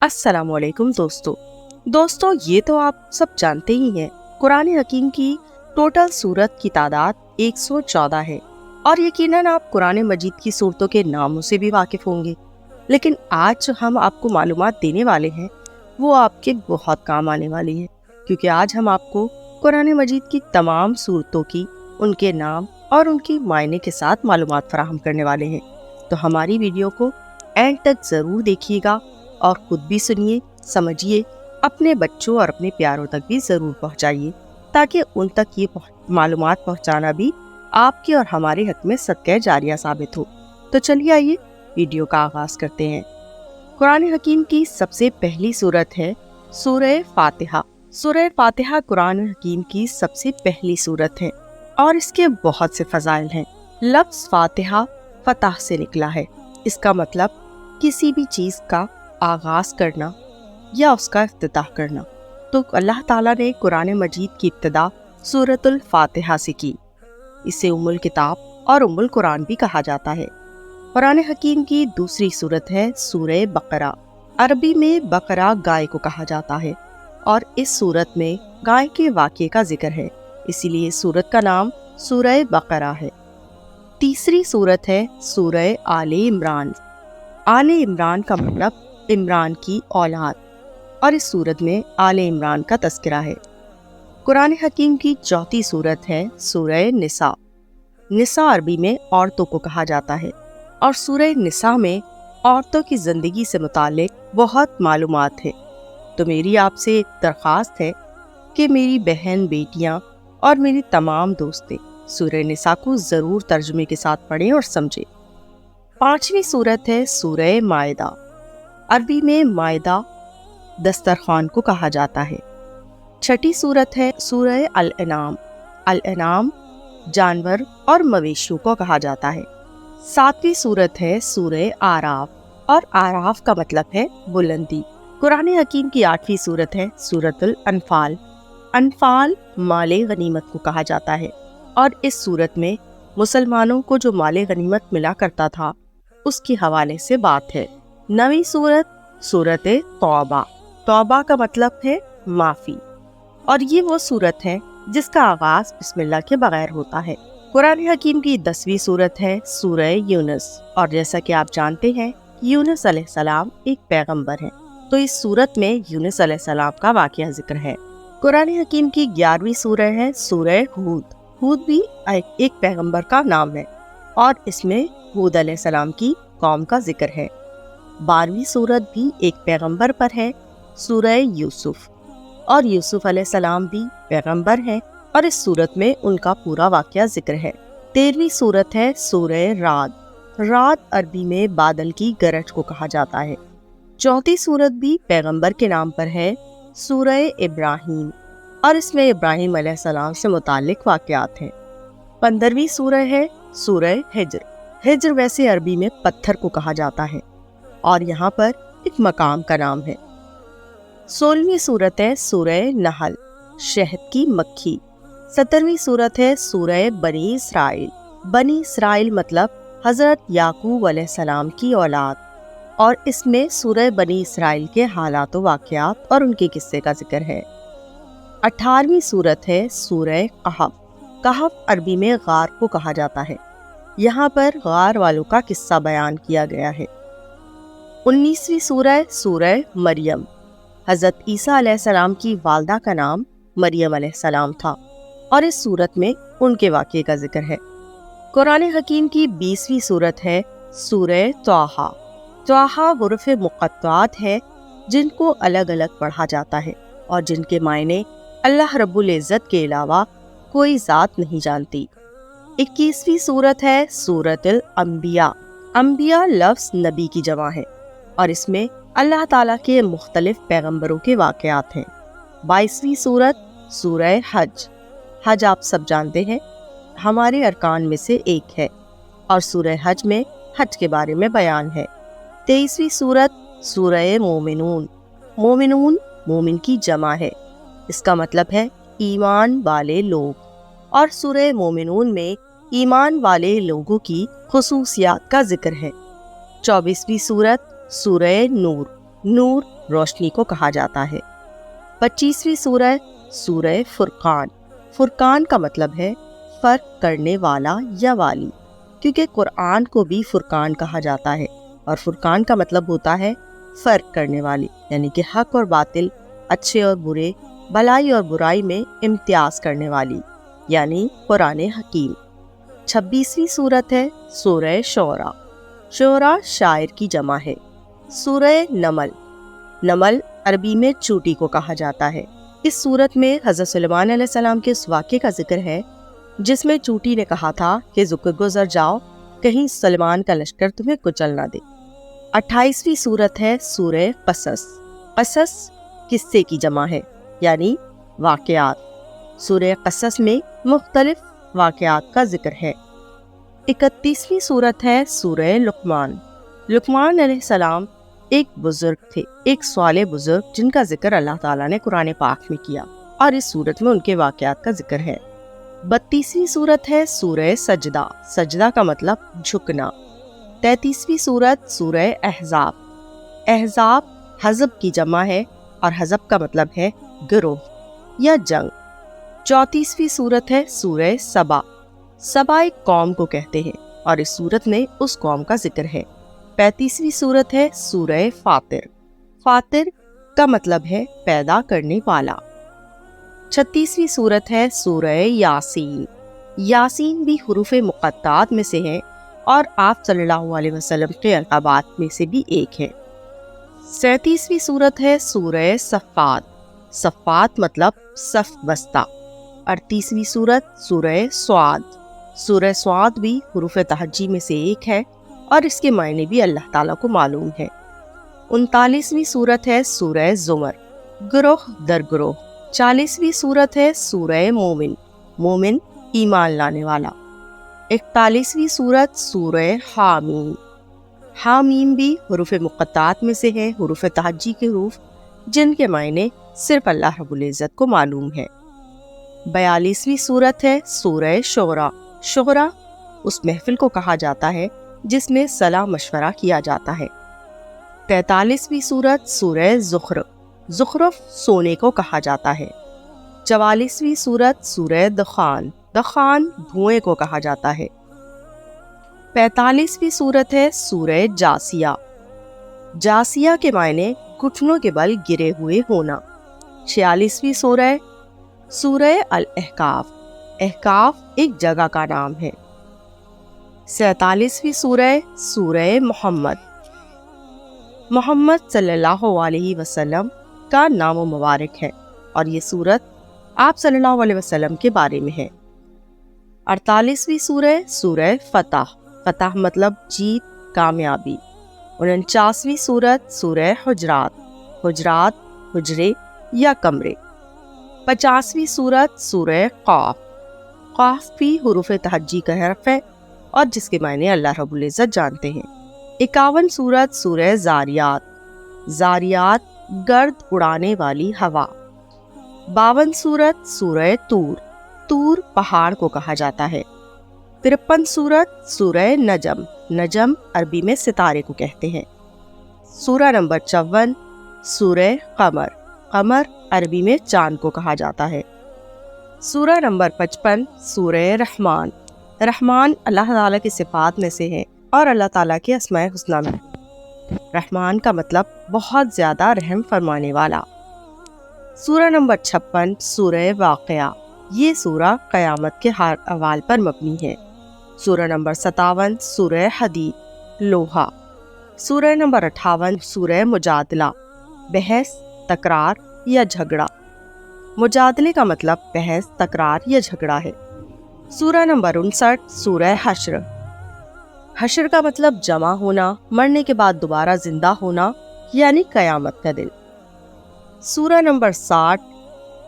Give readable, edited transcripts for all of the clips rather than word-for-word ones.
अस्सलाम वालेकुम दोस्तों ये तो आप सब जानते ही हैं, कुरान हकीम की टोटल सूरत की तादाद 114 है और यकीनन आप कुरान मजीद की सूरतों के नामों से भी वाकिफ होंगे। लेकिन आज जो हम आपको मालूमात देने वाले हैं वो आपके बहुत काम आने वाली है, क्योंकि आज हम आपको कुरान मजीद की तमाम सूरतों की उनके नाम और उनकी मायने के साथ मालूमात फराहम करने वाले हैं। तो हमारी वीडियो को एंड तक ज़रूर देखिएगा और खुद भी सुनिए, समझिए, अपने बच्चों और अपने प्यारों तक भी ज़रूर पहुंचाइए, ताकि उन तक ये मालूमात पहुंचाना भी आपके और हमारे हक में सदका जारिया साबित हो। तो चलिए आइए वीडियो का आगाज़ करते हैं। कुरान हकीम की सबसे पहली सूरत है सूरह फातिहा। सूरह फातिहा कुरान हकीम की सबसे पहली सूरत है और इसके बहुत से फ़ज़ाइल हैं। लफ्ज़ फातिहा फतह से निकला है। इसका मतलब किसी भी चीज़ का आगाज़ करना या उसका इफ्तिताह करना। तो अल्लाह ताला ने कुरान मजीद की इब्तिदा सूरतुल फातिहा से की। इसे उम्मुल किताब और उम्मुल कुरान भी कहा जाता है। कुरान हकीम की दूसरी सूरत है सूरह बकरा। अरबी में बकरा गाय को कहा जाता है और इस सूरत में गाय के वाक़े का जिक्र है, इसीलिए सूरत का नाम सूरह बकरा है। तीसरी सूरत है सूरह आले इमरान। आले इमरान का मतलब इमरान की औलाद और इस सूरत में आले इमरान का तस्करा है। कुरान हकीम की चौथी सूरत है सूरह निसा। निसा अरबी में औरतों को कहा जाता है और सूरह निसा में औरतों की ज़िंदगी से मुतालिक बहुत मालूमात है। तो मेरी आपसे एक दरख्वास्त है कि मेरी बहन, बेटियां और मेरी तमाम दोस्तें सूरह निसा को ज़रूर तर्जुमे के साथ पढ़ें और समझें। पांचवी सूरत है सूरह मायदा। अरबी में मायदा दस्तरखान को कहा जाता है। छठी सूरत है सूरह अल-अनाम। अल-अनाम जानवर और मवेशियों को कहा जाता है। सातवीं सूरत है सूरह आराफ और आराफ का मतलब है बुलंदी। कुरान हकीम की आठवीं सूरत है सूरतुल अनफाल। अनफाल माले गनीमत को कहा जाता है और इस सूरत में मुसलमानों को जो माले गनीमत मिला करता था उसके हवाले से बात है। नवीं सूरत सूरत तौबा। तौबा का मतलब है माफ़ी और ये वो सूरत है जिसका आगाज़ बिस्मिल्लाह के बगैर होता है। कुरान हकीम की 10वीं सूरत है सूरह यूनुस और जैसा कि आप जानते हैं यूनुस अलैहिस्सलाम एक पैगंबर हैं, तो इस सूरत में यूनुस अलैहिस्सलाम का वाक़या जिक्र है। कुरान हकीम की 11वीं सूरह है सूरह हूद। हूद भी एक पैगंबर का नाम है और इसमें हूद अलैहिस्सलाम की कौम का जिक्र है। 12वीं सूरत भी एक पैगंबर पर है, सूरह यूसुफ, और यूसुफ अलैहिस्सलाम भी पैगंबर हैं और इस सूरत में उनका पूरा वाक़या जिक्र है। 13वीं सूरत है सूरह राद। राद अरबी में बादल की गरज को कहा जाता है। चौथी सूरत भी पैगंबर के नाम पर है, सूरह इब्राहीम, और इसमें इब्राहीम अलैहिस्सलाम से मुतालिक वाक़यात हैं। 15वीं सूरह है सूरह हिज्र। हिज्र वैसे अरबी में पत्थर को कहा जाता है और यहाँ पर एक मकाम का नाम है। 16वीं सूरत है सूरह नहल, शहद की मक्खी। 17वीं सूरत है सूरह बनी इसराइल। बनी इसराइल मतलब हज़रत याकूब अलैहिस्सलाम की औलाद और इसमें सूरह बनी इसराइल के हालात व वाक़यात और उनके किस्से का जिक्र है। 18वीं सूरत है सूरह कहफ। कहफ अरबी में गार को कहा जाता है। यहाँ पर गार वालों का किस्सा बयान किया गया है। 19वीं सूरह सूरह मरियम। हज़रत ईसा अलैहिस्सलाम की वालदा का नाम मरियम अलैहिस्सलाम था और इस सूरत में उनके वाक़े का जिक्र है। कुरान हकीम की 20वीं सूरत है सूरह तौहा। तौहा हुरूफ मुक़त्तआत है जिनको अलग अलग पढ़ा जाता है और जिनके मायने अल्लाह रब्बुल इज़्ज़त के अलावा कोई ज़ात नहीं जानती। 21वीं सूरत है सूरतुल अंबिया। अंबिया लफ्ज़ नबी की जमा है और इसमें अल्लाह ताला के मुख्तलिफ पैगंबरों के वाक़यात हैं। 22वीं सूरत सूरह हज। हज आप सब जानते हैं हमारे अरकान में से एक है और सूरह हज में हज के बारे में बयान है। 23वीं सूरत सूरह मोमिनून। मोमिनून मोमिन की जमा है, इसका मतलब है ईमान वाले लोग, और सूरह मोमिनून में ईमान वाले लोगों की खुसूसियात का जिक्र है। 24वीं सूरत सूरह नूर। नूर روشنی کو کہا جاتا ہے۔ 25ویں سورہ سورہ فرقان۔ فرقان کا مطلب ہے فرق کرنے والا یا والی، کیونکہ قرآن کو بھی فرقان کہا جاتا ہے، اور فرقان کا مطلب ہوتا ہے فرق کرنے والی، یعنی کہ حق اور باطل، اچھے اور برے، بھلائی اور برائی میں امتیاز کرنے والی، یعنی قرآن حکیم۔ 26ویں سورت ہے سورہ شعراء۔ شعراء شاعر کی جمع ہے۔ سورہ نمل۔ نمل عربی میں چوٹی کو کہا جاتا ہے۔ اس سورت میں حضرت سلیمان علیہ السلام کے اس واقعے کا ذکر ہے جس میں چوٹی نے کہا تھا کہ گزر جاؤ، کہیں سلیمان کا لشکر تمہیں کچل نہ دے۔ 28ویں سورت ہے سورہ قصص۔ قصص قصے کی جمع ہے، یعنی واقعات۔ سورہ قصص میں مختلف واقعات کا ذکر ہے۔ 31ویں سورت ہے سورہ لقمان۔ لقمان علیہ السلام ایک بزرگ تھے، ایک صالح بزرگ جن کا ذکر اللہ تعالیٰ نے قرآن پاک میں کیا، اور اس سورت میں ان کے واقعات کا ذکر ہے۔ 32ویں سورت ہے سورہ سجدہ۔ سجدہ کا مطلب جھکنا۔ 33ویں سورت سورہ احزاب۔ احزاب حزب کی جمع ہے، اور حزب کا مطلب ہے گروہ یا جنگ۔ 34ویں سورت ہے سورہ سبا۔ سبا ایک قوم کو کہتے ہیں، اور اس سورت میں اس قوم کا ذکر ہے۔ 35ویں سورت ہے سورہ فاطر۔ فاطر کا مطلب ہے پیدا کرنے والا۔ 36ویں سورت ہے سورہ یاسین۔ یاسین بھی حروف مقطعات میں سے ہے، اور آپ صلی اللہ علیہ وسلم کے القابات میں سے بھی ایک ہے۔ 37ویں سورت ہے سورہ صفات۔ صفات مطلب صف بستہ۔ 38ویں سورت سورہ سعاد۔ سورہ سعاد بھی حروف تہجی میں سے ایک ہے، اور اس کے معنی بھی اللہ تعالیٰ کو معلوم ہے۔ 39ویں سورت ہے سورہ زمر، گروہ در گروہ۔ 40ویں سورت ہے سورہ مومن۔ مومن ایمان لانے والا۔ 41ویں سورت سورہ حامیم۔ حامیم بھی حروف مقطعات میں سے ہے، حروف تہجی کے حروف جن کے معنی صرف اللہ رب العزت کو معلوم ہے۔ 42ویں سورت ہے سورہ شعراء۔ شعراء اس محفل کو کہا جاتا ہے جس میں صلاح مشورہ کیا جاتا ہے۔ 43ویں سورت سورہ زخرف۔ زخرف سونے کو کہا جاتا ہے۔ 44ویں سورت سورہ دخان۔ دخان دھوئیں کو کہا جاتا ہے۔ 45ویں سورت ہے سورہ جاسیہ۔ جاسیہ کے معنی گھٹنوں کے بل گرے ہوئے ہونا۔ 46ویں سورہ سورہ الاحقاف۔ احقاف ایک جگہ کا نام ہے۔ 47ویں سورہ سورہ محمد۔ محمد صلی اللہ علیہ وسلم کا نام و مبارک ہے، اور یہ سورت آپ صلی اللہ علیہ وسلم کے بارے میں ہے۔ 48ویں سورہ سورہ فتح۔ فتح مطلب جیت، کامیابی۔ 49ویں سورت سورہ حجرات۔ حجرات حجرے یا کمرے۔ 50ویں سورت سورہ قاف۔ قاف بھی حروف تہجی کا حرف ہے، اور جس کے معنی اللہ رب العزت جانتے ہیں۔ 51 سورت سورہ زاریات۔ زاریات گرد اڑانے والی ہوا۔ 52 سورت سورہ طور۔ طور پہاڑ کو کہا جاتا ہے۔ 53 سورت سورہ نجم۔ نجم عربی میں ستارے کو کہتے ہیں۔ سورہ نمبر 54 سورہ قمر۔ قمر عربی میں چاند کو کہا جاتا ہے۔ سورہ نمبر 55 سورہ رحمان۔ رحمان اللہ تعالیٰ کی صفات میں سے ہے، اور اللہ تعالیٰ کے اسماء الحسنی میں۔ رحمان کا مطلب بہت زیادہ رحم فرمانے والا۔ سورہ نمبر 56 سورہ واقعہ۔ یہ سورہ قیامت کے احوال پر مبنی ہے۔ سورہ نمبر 57 سورہ حدید، لوہا۔ سورہ نمبر 58 سورہ مجادلہ، بحث، تکرار یا جھگڑا۔ مجادلے کا مطلب بحث، تکرار یا جھگڑا ہے۔ سورہ نمبر 59 سورہ حشر۔ حشر کا مطلب جمع ہونا، مرنے کے بعد دوبارہ زندہ ہونا، یعنی قیامت کا دن۔ سورہ نمبر 60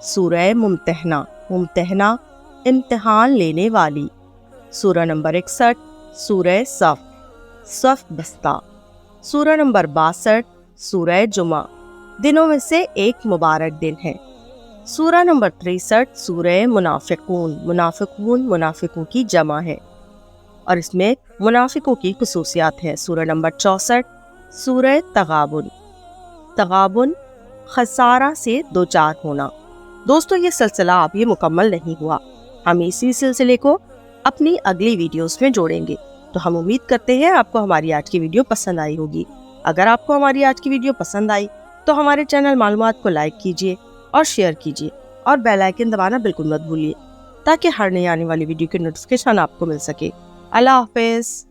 سورہ ممتحنہ۔ ممتحنہ امتحان لینے والی۔ سورہ نمبر 61 سورہ صف۔ صف بستہ۔ سورہ نمبر 62 سورہ جمعہ، دنوں میں سے ایک مبارک دن ہے۔ سورہ نمبر 63 سورہ منافقون۔ منافقون منافقوں کی جمع ہے، اور اس میں منافقوں کی خصوصیات ہیں۔ سورہ نمبر 64 سورہ تغابن۔ تغابن، خسارہ سے دوچار ہونا۔ دوستو یہ سلسلہ اب یہ مکمل نہیں ہوا، ہم اسی سلسلے کو اپنی اگلی ویڈیوز میں جوڑیں گے۔ تو ہم امید کرتے ہیں آپ کو ہماری آج کی ویڈیو پسند آئی ہوگی۔ اگر آپ کو ہماری آج کی ویڈیو پسند آئی تو ہمارے چینل معلومات کو لائک کیجیے اور شیئر کیجیے اور بیل آئیکن دبانا بالکل مت بھولیے تاکہ ہر نئی آنے والی ویڈیو کی نوٹیفکیشن آپ کو مل سکے۔ اللہ حافظ۔